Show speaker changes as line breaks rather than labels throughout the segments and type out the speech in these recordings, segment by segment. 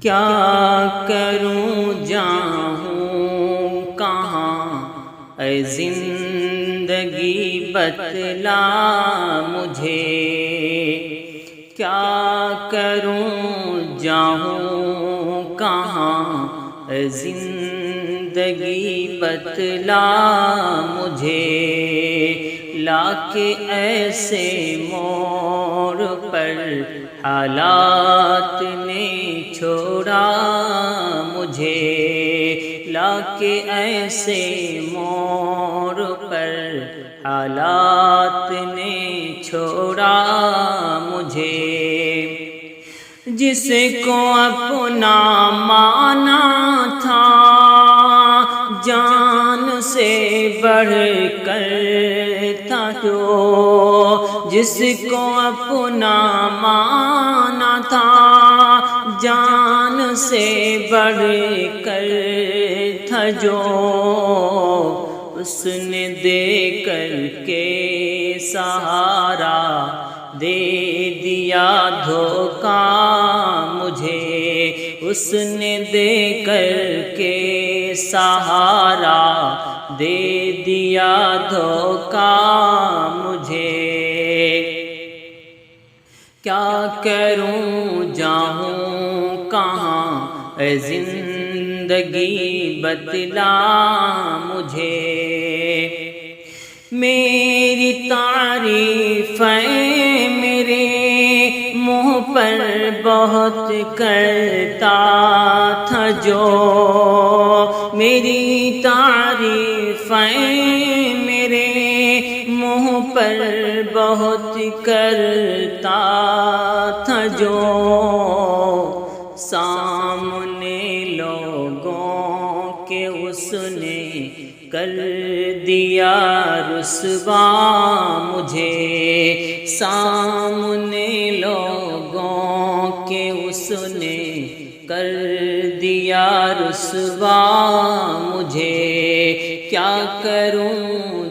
کیا کروں جاؤں کہاں اے زندگی بتلا مجھے، کیا کروں جاؤں کہاں اے زندگی بتلا مجھے، لا کے ایسے موڑ پر حالات نے چھوڑا مجھے، لا کے ایسے موڑ پر حالات نے چھوڑا مجھے، جس کو اپنا مانا تھا جان سے بڑھ کر تھا جو، جس کو اپنا مانا تھا جان سے بڑھ کر تھا جو، اس نے دے کر کے سہارا دے دیا دھوکا مجھے، اس نے دے کر کے سہارا دے دیا دھوکا مجھے، کیا کروں جاؤں کہاں اے زندگی بتلا مجھے، میری تعریفیں میرے منہ پر بہت کرتا تھا جو، میری تعریفیں میرے منہ پر بہت کرتا تھا جو، سامنے لوگوں کے اس نے کر دیا رسوا مجھے، سامنے لوگوں کے اس نے کر دیا رسوا مجھے، کیا کروں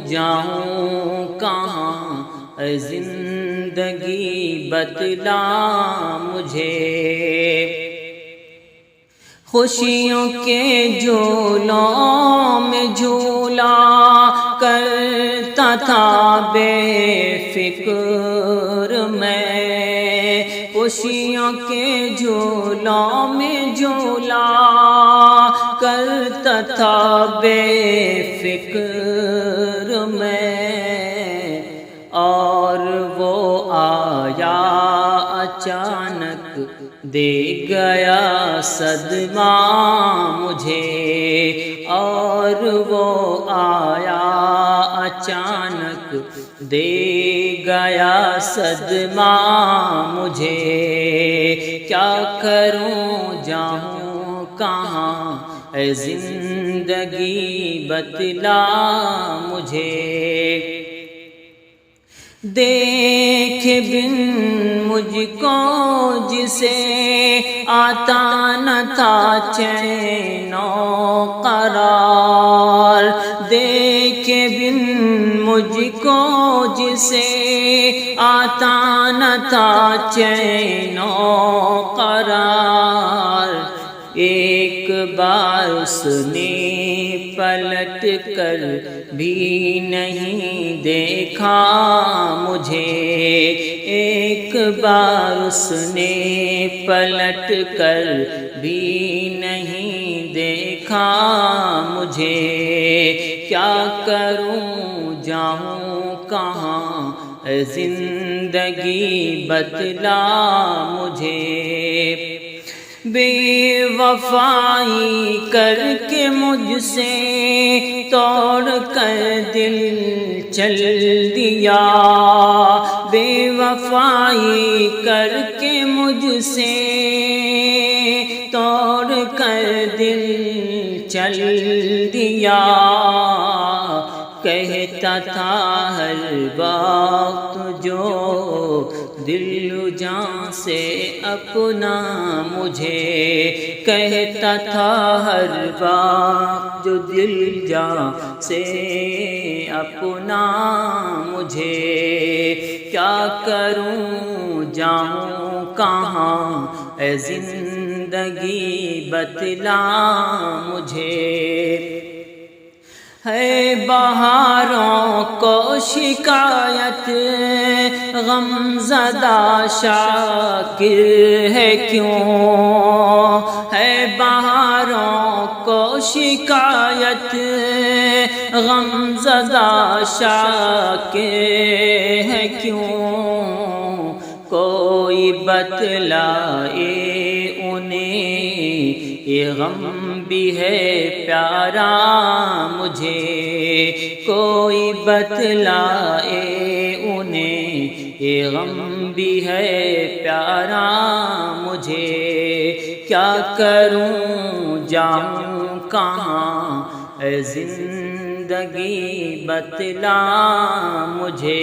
جاؤں کہاں اے زندگی بتلا مجھے، خوشیوں کے جھولوں میں جھولا کرتا تھا بے فکر میں، خوشیوں کے جھولوں میں جھولا کرتا تھا بے فکر میں، اور وہ آیا اچانک دے گیا صدمہ مجھے، اور وہ آیا اچانک دے گیا صدمہ مجھے، کیا کروں جاؤں کہاں اے زندگی بتلا مجھے، دیکھ بن مجھ کو جسے آتا نہ تھا چین و قرار، دیکھ بن مجھ کو جسے آتا نہ تھا چین و قرار، ایک بار اس نے پلٹ کر بھی نہیں دیکھا مجھے، ایک بار اس نے پلٹ کر بھی نہیں دیکھا مجھے، کیا کروں جاؤں کہاں اے زندگی بتلا مجھے، بے وفائی کر کے مجھ سے توڑ کر دل چل دیا، بے وفائی کر کے مجھ سے توڑ کر دل چل دیا، کہتا تھا ہر وقت جو دل و جان سے اپنا مجھے، کہتا تھا ہر وقت جو دل جان سے اپنا مجھے، کیا کروں جاؤں کہاں اے زندگی زندگی بتلا مجھے ہے بہاروں کو شکایت غم زدہ شاکر ہے کیوں ہے بہاروں کو شکایت غم زدہ شاکر ہے کیوں کوئی بتلائے انہیں یہ غم بھی ہے پیارا مجھے کوئی بتلائے انہیں یہ غم بھی ہے پیارا مجھے کیا کروں جاؤں کہاں اے زندگی بتلا مجھے